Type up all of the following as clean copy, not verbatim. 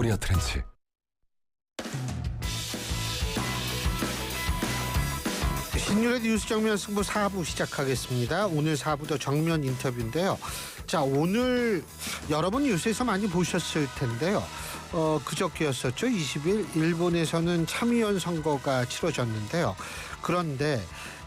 코리아 트렌치. 신율의 뉴스 정면 승부 4부 시작하겠습니다. 오늘 4부도 정면 인터뷰인데요. 자, 오늘 여러분 뉴스에서 많이 보셨을 텐데요. 그저께였었죠. 20일 일본에서는 참의원 선거가 치러졌는데요. 그런데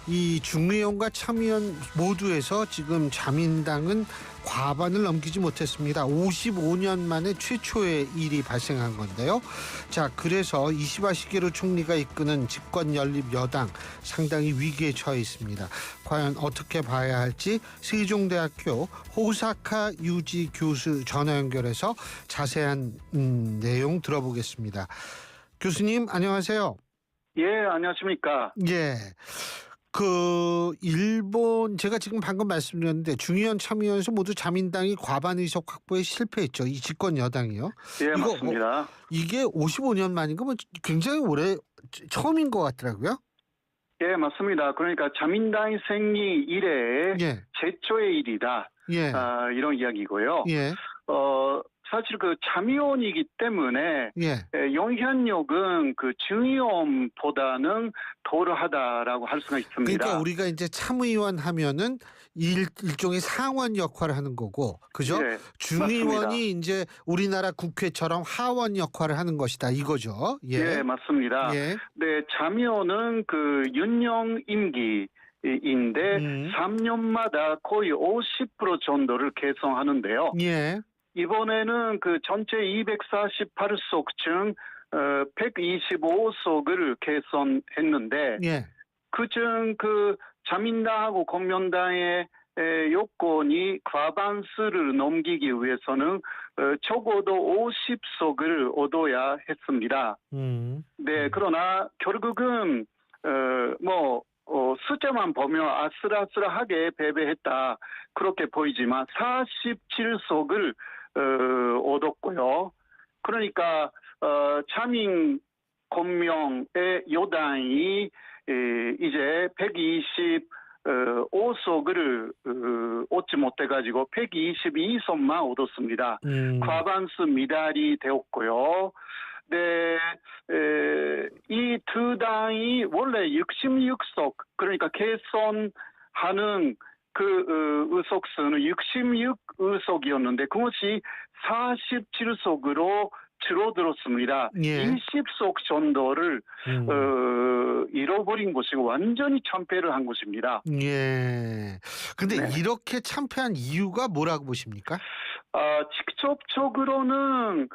이 중의원과 참의원 모두에서 지금 자민당은 과반을 넘기지 못했습니다. 55년 만에 최초의 일이 발생한 건데요. 자, 그래서 이시바 시게루 총리가 이끄는 집권연립 여당 상당히 위기에 처해 있습니다. 과연 어떻게 봐야 할지 세종대학교 호사카 유지 교수 전화 연결해서 자세한 내용 들어보겠습니다. 교수님 안녕하세요. 예, 안녕하십니까. 예. 일본 제가 지금 방금 말씀드렸는데 중의원 참의원에서 모두 자민당이 과반 의석 확보에 실패했죠. 이 집권 여당이요. 예, 맞습니다. 이게 55년 만인 거 뭐 굉장히 오래 처음인 것 같더라고요. 예, 맞습니다. 그러니까 자민당이 생긴 이래 예. 최초의 일이다. 예. 이런 이야기고요. 예. 사실 그 참의원이기 때문에 예. 영향력은 그 중의원보다는 도르하다라고 할 수가 있습니다. 그러니까 우리가 이제 참의원 하면은 일종의 상원 역할을 하는 거고, 그죠? 예, 중의원이 맞습니다. 이제 우리나라 국회처럼 하원 역할을 하는 것이다 이거죠. 예, 예, 맞습니다. 예. 네, 참의원은 그 윤영 임기 인데 3년마다 거의 50% 정도를 개성하는데요. 예. 이번에는 그 전체 248석 중 125석을 개선했는데 예. 그중 그 자민당하고 공명당의 요건이 과반수를 넘기기 위해서는 적어도 50석을 얻어야 했습니다. 네, 그러나 결국은 숫자만 보면 아슬아슬하게 패배했다 그렇게 보이지만 47석을 얻었고요. 그러니까 자민 공명의 여당이 이제 125석을 얻지 못해가지고 122석만 얻었습니다. 과반수 미달이 되었고요. 네, 이 두 당이 원래 66석, 그러니까 개선하는 그 의석수는 66의석이었는데 그것이 47석으로 줄어들었습니다. 예. 20석 정도를 잃어버린 것이고 완전히 참패를 한 것입니다. 예. 근데 네. 이렇게 참패한 이유가 뭐라고 보십니까? 직접적으로는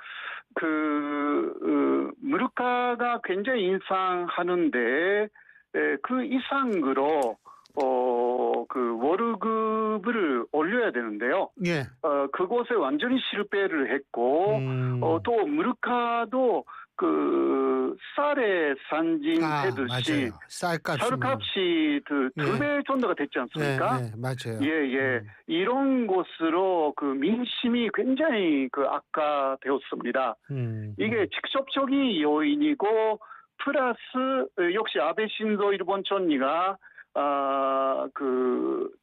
물가가 굉장히 인상하는데 그 이상으로 월급을 올려야 되는데요. 예. 그곳에 완전히 실패를 했고 또 물가도 쌀에 산진되듯이 쌀값이 두 배 정도가 됐지 않습니까? 네, 맞아요. 예. 이런 것으로 그 민심이 굉장히 악화되었습니다. 이게 직접적인 요인이고 플러스 역시 아베 신조 일본 총리가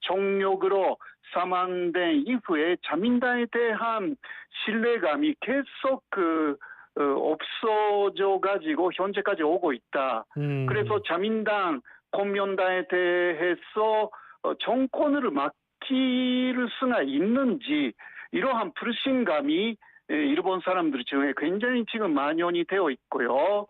정력으로 사망된 이후에 자민당에 대한 신뢰감이 계속 없어져 가지고 현재까지 오고 있다. 그래서 자민당, 공명당에 대해서 정권을 맡길 수가 있는지 이러한 불신감이 일본 사람들 중에 굉장히 지금 만연이 되어 있고요.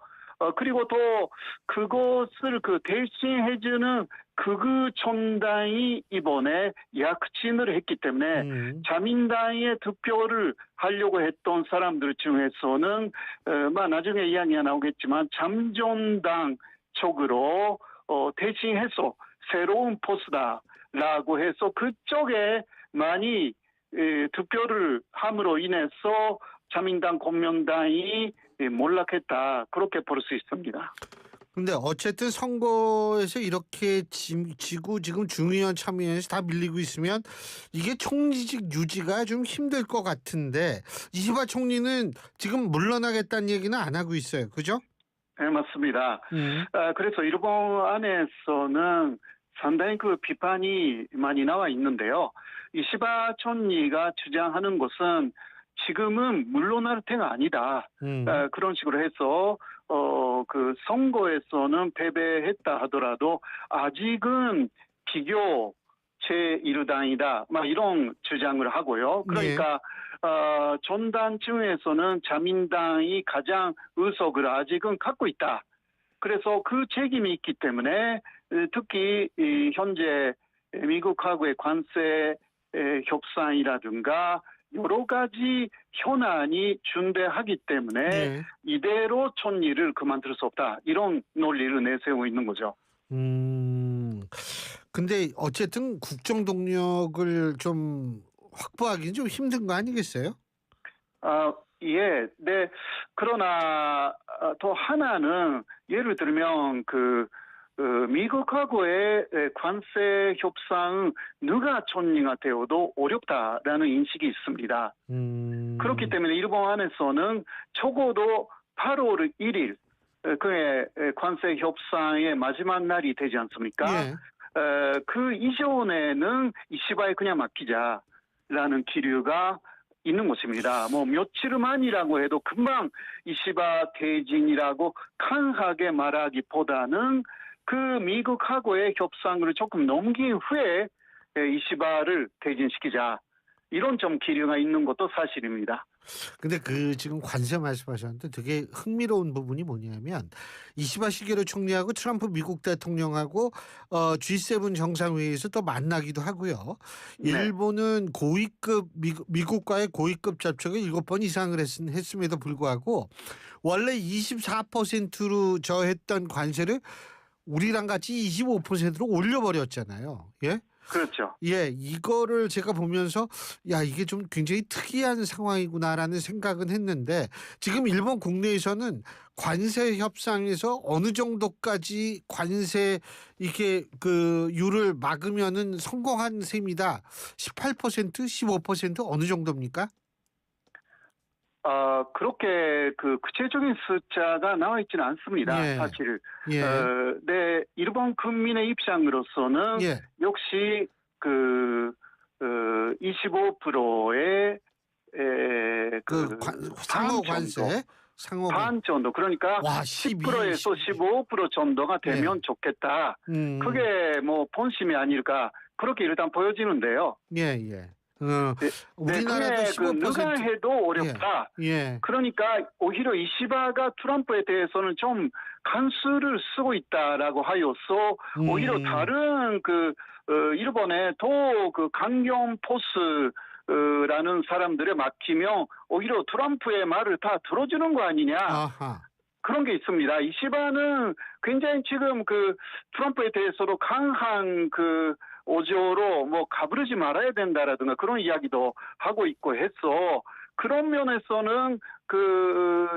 그리고 또 그것을 대신해주는 극우 촌당이 이번에 약진을 했기 때문에 자민당에 득표를 하려고 했던 사람들 중에서는 나중에 이야기가 나오겠지만 잠정당 쪽으로 대신해서 새로운 포스다라고 해서 그쪽에 많이 득표를 함으로 인해서 자민당, 공명당이 몰락했다. 그렇게 볼 수 있습니다. 근데 어쨌든 선거에서 이렇게 지고 지금 중의원 참의원에서 다 밀리고 있으면 이게 총리직 유지가 좀 힘들 것 같은데 이시바 총리는 지금 물러나겠다는 얘기는 안 하고 있어요. 그죠? 네, 맞습니다. 그래서 일본 안에서는 상당히 비판이 많이 나와 있는데요. 이시바 총리가 주장하는 것은 지금은 물러날 때가 아니다. 그런 식으로 해서 그 선거에서는 패배했다 하더라도 아직은 비교 제1당이다. 막 이런 주장을 하고요. 그러니까 전단층에서는 자민당이 가장 의석을 아직은 갖고 있다. 그래서 그 책임이 있기 때문에 특히 현재 미국하고의 관세 협상이라든가 여러 가지 현안이 중대하기 때문에 네. 이대로 촌리를 그만둘 수 없다. 이런 논리를 내세우고 있는 거죠. 근데 어쨌든 국정 동력을 좀 확보하기는 좀 힘든 거 아니겠어요? 예, 네. 그러나 또 하나는 예를 들면 미국하고의 관세 협상 누가 촌리가 되어도 어렵다라는 인식이 있습니다. 그렇기 때문에 일본 안에서는 적어도 8월 1일 그의 관세 협상의 마지막 날이 되지 않습니까? 예. 그 이전에는 이시바에 그냥 맡기자라는 기류가 있는 것입니다. 뭐 며칠만이라고 해도 금방 이시바 퇴진이라고 강하게 말하기보다는 그 미국하고의 협상을 조금 넘긴 후에 이시바를 퇴진시키자. 이런 좀 기류가 있는 것도 사실입니다. 근데 지금 관세 말씀하셨는데 되게 흥미로운 부분이 뭐냐면 이시바 시게루 총리하고 트럼프 미국 대통령하고 G7 정상회의에서 또 만나기도 하고요. 네. 일본은 고위급 미국과의 고위급 접촉을 7번 이상을 했음에도 불구하고 원래 24%로 저했던 관세를 우리랑 같이 25%로 올려버렸잖아요. 예? 그렇죠. 예, 이거를 제가 보면서 야, 이게 좀 굉장히 특이한 상황이구나라는 생각은 했는데 지금 일본 국내에서는 관세 협상에서 어느 정도까지 관세 이게 율을 막으면은 성공한 셈이다. 18%, 15% 어느 정도입니까? 그렇게 구체적인 숫자가 나와 있지는 않습니다. 예. 사실. 예. 네, 일본 국민의 입장으로서는 예. 역시 25%의 상호 관세, 상호 반 정도. 그러니까 와, 10%에서 15% 정도가 되면 예. 좋겠다. 그게 뭐 본심이 아닐까. 그렇게 일단 보여지는데요. 예, 예. 우리나라도 네, 15%. 누가 해도 어렵다. 예. 그러니까 오히려 이시바가 트럼프에 대해서는 좀 간수를 쓰고 있다라고 하여서 오히려 다른 일본의 더 강경 포스라는 사람들에 맡기면 오히려 트럼프의 말을 다 들어주는 거 아니냐. 아하. 그런 게 있습니다. 이시바는 굉장히 지금 트럼프에 대해서도 강한 오조로 뭐 가부르지 말아야 된다라든가 그런 이야기도 하고 있고 해서 그런 면에서는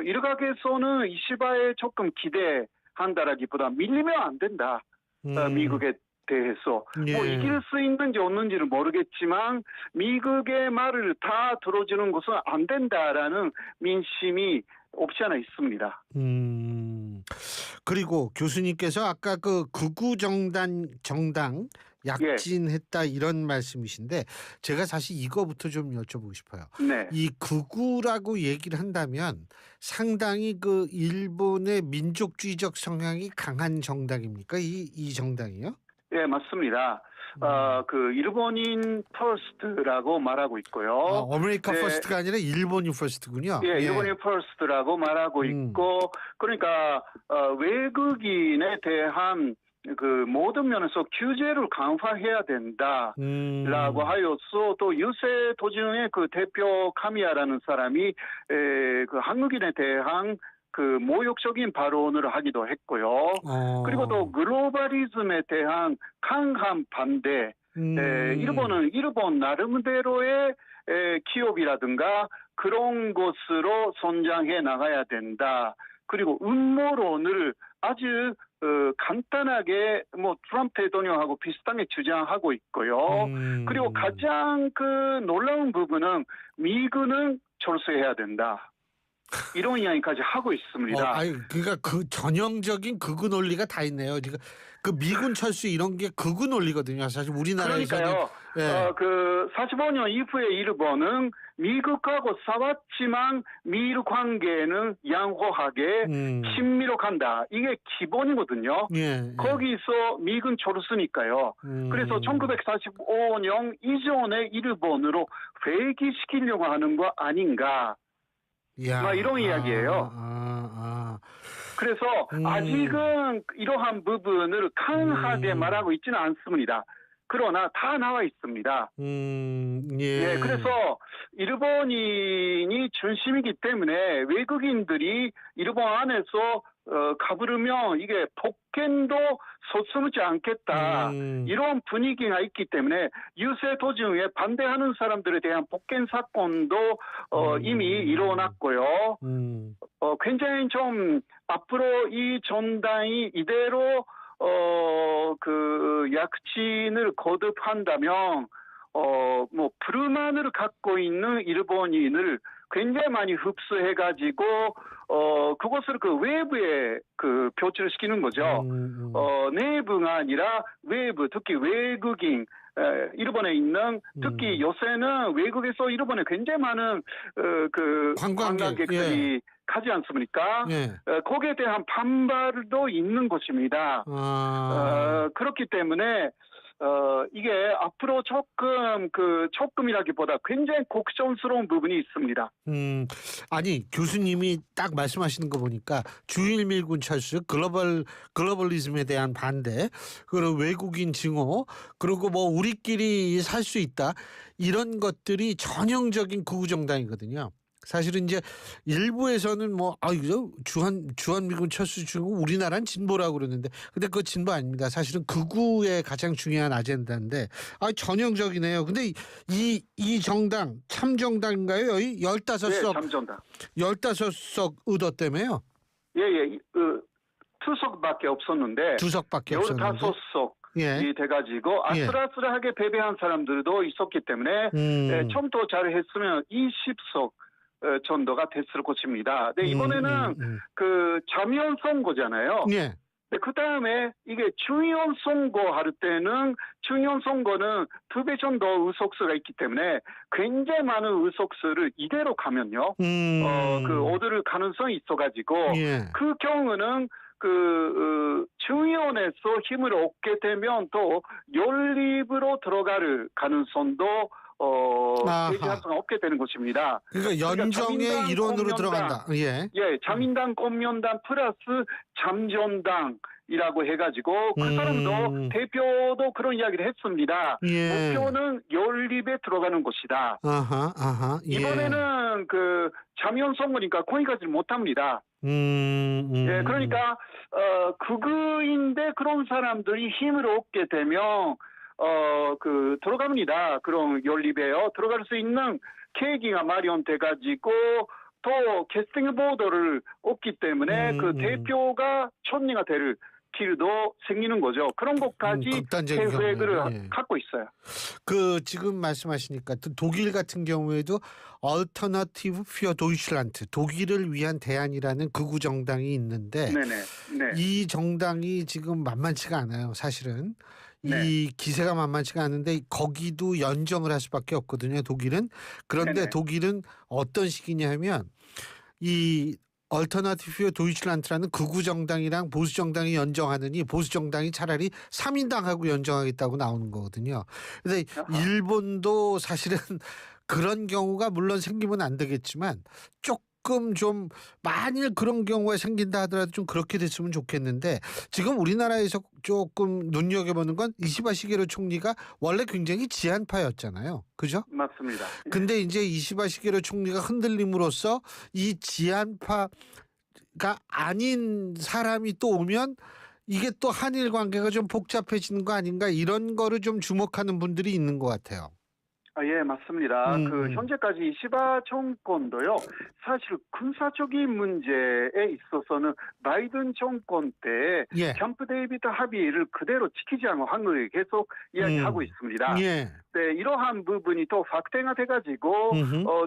일각에서는 이시바에 조금 기대한다라기보다 밀리면 안 된다. 미국에 대해서 예. 뭐 이길 수 있는지 없는지는 모르겠지만 미국의 말을 다 들어주는 것은 안 된다라는 민심이 없지 않아 있습니다. 그리고 교수님께서 아까 극우 정당 약진했다 이런 말씀이신데 제가 사실 이거부터 좀 여쭤보고 싶어요. 네. 이 극우라고 얘기를 한다면 상당히 일본의 민족주의적 성향이 강한 정당입니까? 이 정당이요? 예, 맞습니다. 일본인 퍼스트라고 말하고 있고요. 아메리카 네. 퍼스트가 아니라 일본인 퍼스트군요. 예, 일본인 퍼스트라고 말하고 있고, 그러니까 외국인에 대한 모든 면에서 규제를 강화해야 된다라고 하여서 또 유세 도중에 대표 카미야라는 사람이 한국인에 대한 모욕적인 발언을 하기도 했고요. 그리고 또 글로벌리즘에 대한 강한 반대. 일본은 일본 나름대로의 기업이라든가 그런 것으로 성장해 나가야 된다. 그리고 음모론을 아주 간단하게 트럼프 대통령하고 비슷하게 주장하고 있고요. 그리고 가장 놀라운 부분은 미군은 철수해야 된다. 이런 이야기까지 하고 있습니다. 그러니까 전형적인 극우 논리가 다 있네요. 미군 철수 이런 게 극우 논리거든요. 사실 우리나라에서는 그러니까요. 예. 그 45년 이후에 일본은 미국하고 싸웠지만 미일 관계는 양호하게 친미로 간다. 이게 기본이거든요. 예. 거기서 미군 철수니까요. 그래서 1945년 이전에 일본으로 회귀시키려고 하는 거 아닌가. 야. 이런 이야기예요. 그래서 아직은 이러한 부분을 강하게 말하고 있지는 않습니다. 그러나 다 나와 있습니다. 예. 그래서 일본인이 중심이기 때문에 외국인들이 일본 안에서 가부르면 이게 폭행도 서슴지 않겠다. 이런 분위기가 있기 때문에 유세 도중에 반대하는 사람들에 대한 폭행 사건도 이미 일어났고요. 굉장히 좀 앞으로 이 전당이 이대로 그 약진을 거듭한다면 뭐 불만을 갖고 있는 일본인을 굉장히 많이 흡수해가지고 그것을 그 외부에 그 표출을 시키는 거죠. 내부가 아니라 외부, 특히 외국인. 일본에 있는 특히 요새는 외국에서 일본에 굉장히 많은 그 관광객들이 예. 가지 않습니까? 예. 거기에 대한 반발도 있는 것입니다. 그렇기 때문에 이게 앞으로 조금이라기보다 굉장히 걱정스러운 부분이 있습니다. 아니 교수님이 딱 말씀하시는 거 보니까 주일밀군 철수, 글로벌리즘에 대한 반대, 그리고 외국인 증오, 그리고 뭐 우리끼리 살 수 있다 이런 것들이 전형적인 극우 정당이거든요. 사실은 이제 일부에서는 뭐 이거 주한미군 철수 중국 우리나라는 진보라고 그러는데 근데 그거 진보 아닙니다. 사실은 극우의 가장 중요한 아젠다인데 전형적이네요. 근데 이 정당 참정당인가요? 여기 15석. 네, 참정당. 15석 얻었다며요? 예. 투석밖에 없었는데 2석밖에 없었는데 15석 예. 이 돼가지고 아슬아슬하게 패배한 사람들도 있었기 때문에 좀 더 잘했으면 20석 정도가 됐을 것입니다. 네, 이번에는 그 자면 선거잖아요. 예. 그 다음에 이게 중의원 선거 할 때는 중의원 선거는 2배 정도 의석수가 있기 때문에 굉장히 많은 의석수를 이대로 가면요. 그 얻을 가능성이 있어가지고 그 경우는 그 중의원에서 힘을 얻게 되면 또 연립으로 들어갈 가능성도 제기할 수가 없게 되는 것입니다. 그러니까 연정의 일원으로 들어간다. 예. 자민당, 공명당 플러스 잠정당이라고 해가지고 그 사람도 대표도 그런 이야기를 했습니다. 목표는 연립에 들어가는 것이다. 이번에는 그 자면 선거니까 거기까지는 못합니다. 그러니까 극우인데 그런 사람들이 힘을 얻게 되면 그 들어갑니다. 그런 연립에요. 들어갈 수 있는 계기가 마련돼 가지고 또 캐스팅 보더를 얻기 때문에 그 대표가 총리가 될 길도 생기는 거죠. 그런 것까지 계획을 갖고 있어요. 그 지금 말씀하시니까 독일 같은 경우에도 얼터너티브 퓨어 도이чл란드, 독일을 위한 대안이라는 극우 정당이 있는데 이 정당이 지금 만만치가 않아요. 사실은. 이 기세가 만만치가 않은데 거기도 연정을 할 수밖에 없거든요. 독일은. 그런데 독일은 어떤 식이냐 하면 이 얼터너티브 도이чл란드라는 극우 정당이랑 보수 정당이 연정하느니 보수 정당이 차라리 3인당하고 연정하겠다고 나오는 거거든요. 근데 일본도 사실은 그런 경우가 물론 생기면 안 되겠지만 조금 좀 만일 그런 경우가 생긴다 하더라도 좀 그렇게 됐으면 좋겠는데 지금 우리나라에서 조금 눈여겨보는 건 이시바 시게루 총리가 원래 굉장히 지한파였잖아요. 그죠? 맞습니다. 근데 이제 이시바 시게루 총리가 흔들림으로써 이 지한파가 아닌 사람이 또 오면 이게 또 한일 관계가 좀 복잡해지는 거 아닌가 이런 거를 좀 주목하는 분들이 있는 것 같아요. 예, 맞습니다. 그 현재까지 이시바 정권도요. 사실 군사적인 문제에 있어서는 바이든 정권 때 캠프 데이비드 합의를 그대로 지키지 않은 확률이 계속 이야기하고 있습니다. 네, 이러한 부분이 또 확대가 돼가지고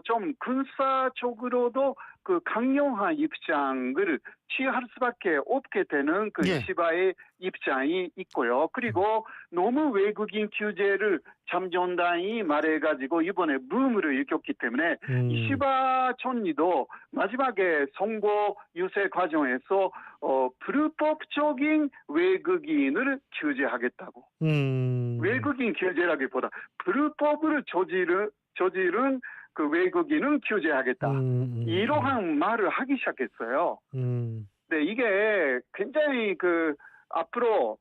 좀 군사적으로도 그 강경한 입장을 취할 수밖에 없게 되는 그 예. 이시바의 입장이 있고요. 그리고 너무 외국인 규제를 참전당이 말해가지고 이번에 붐을 일으켰기 때문에 이시바 총리도 마지막에 선거 유세 과정에서 불법적인 외국인을 규제하겠다고. 외국인 규제라기보다 불법을 저지른 그 외국인은 규제하겠다. 이러한 말을 하기 시작했어요. 네, 이게 굉장히 그 앞으로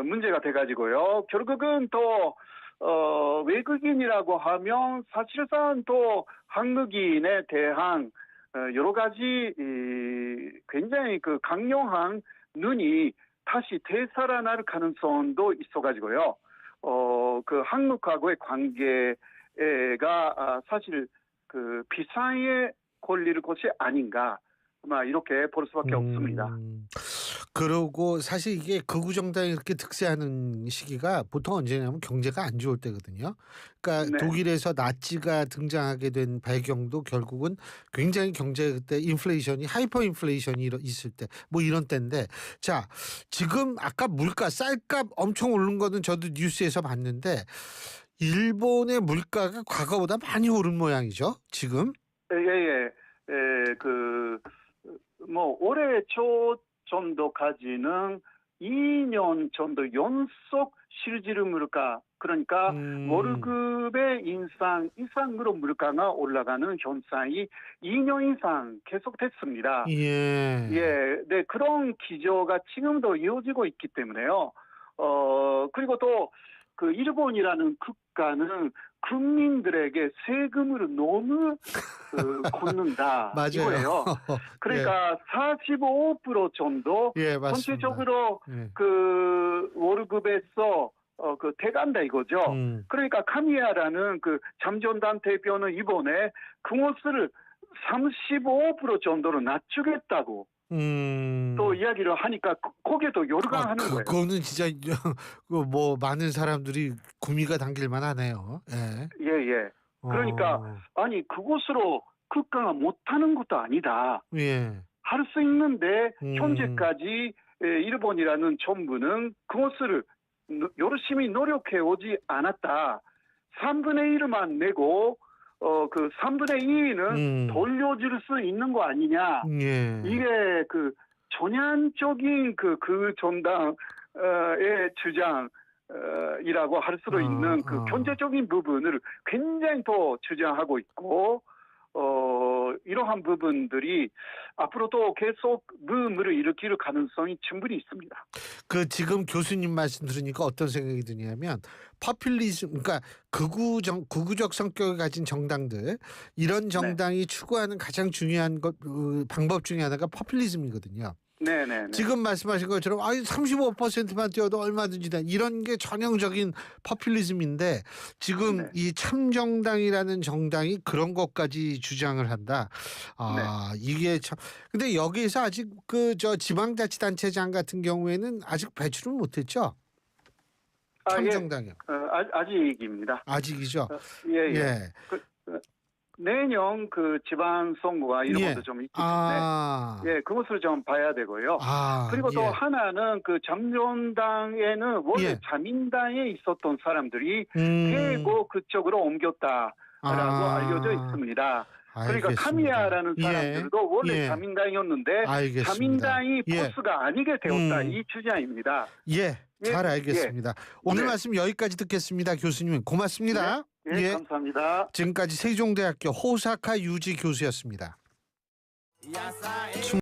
문제가 돼가지고요. 결국은 또 외국인이라고 하면 사실상 또 한국인에 대한 여러 가지 굉장히 그 강력한 눈이 다시 되살아날 가능성도 있어가지고요. 그 한국하고의 관계가 사실 그 비상에 걸릴 것이 아닌가, 막 이렇게 볼 수밖에 없습니다. 그러고 사실 이게 극우 정당이 이렇게 득세하는 시기가 보통 언제냐면 경제가 안 좋을 때거든요. 그러니까 네. 독일에서 나치가 등장하게 된 배경도 결국은 굉장히 경제 그때 인플레이션이 하이퍼 인플레이션이 있을 때 뭐 이런 때인데, 자 지금 아까 물가 쌀값 엄청 오른 거는 저도 뉴스에서 봤는데 일본의 물가가 과거보다 많이 오른 모양이죠 지금. 예. 뭐 올해 초 정도까지는 2년 정도 연속 실질 물가, 그러니까 월급의 인상 이상으로 물가가 올라가는 현상이 2년 이상 계속됐습니다. 예. 네, 그런 기조가 지금도 이어지고 있기 때문에요. 그리고 또 그 일본이라는 국가는 국민들에게 세금을 너무 걷는다. 맞아요. 이거예요. 그러니까 45% 정도 예, 맞습니다. 전체적으로 예. 그 월급에서 그 돼간다 이거죠. 그러니까 카미야라는 그 잠정당 대표는 이번에 그것을 35% 정도로 낮추겠다고 또 이야기를 하니까 거기에도 열광하는 거예요. 그거는 진짜 뭐 많은 사람들이 구미가 당길만 하네요. 예. 예. 그러니까 아니 그것으로 국가가 못하는 것도 아니다. 예. 할 수 있는데 현재까지 일본이라는 정부는 그것을 열심히 노력해 오지 않았다. 3분의 1만 내고 그 3분의 2는 돌려줄 수 있는 거 아니냐. 예. 이게 그 전향적인 그 정당의 주장이라고 할 수도 있는 그 경제적인 부분을 굉장히 더 주장하고 있고, 이러한 부분들이 앞으로도 계속 붐을 일으킬 가능성이 충분히 있습니다. 그 지금 교수님 말씀 들으니까 어떤 생각이 드냐면 포퓰리즘, 그러니까 극우적 성격을 가진 정당들, 이런 정당이 추구하는 가장 중요한 방법 중에 하나가 포퓰리즘이거든요. 네네. 지금 말씀하신 것처럼 35%만 뛰어도 얼마든지 다 이런 게 전형적인 포퓰리즘인데 지금 이 참정당이라는 정당이 그런 것까지 주장을 한다. 이게 참. 근데 여기에서 아직 지방자치단체장 같은 경우에는 아직 배출은 못했죠. 참정당이요. 아직입니다. 아직이죠. 예. 내년 그 지방선거가 이런 것도 좀 있기 때문에 그것을 좀 봐야 되고요. 그리고 또 하나는 그 잠정당에는 원래 자민당에 있었던 사람들이 대거 그쪽으로 옮겼다라고 알려져 있습니다. 그러니까 알겠습니다. 카미야라는 사람들도 원래 자민당이었는데 알겠습니다. 자민당이 보스가 아니게 되었다. 이 주장입니다. 잘 알겠습니다. 오늘 말씀 여기까지 듣겠습니다. 교수님 고맙습니다. 감사합니다. 지금까지 세종대학교 호사카 유지 교수였습니다.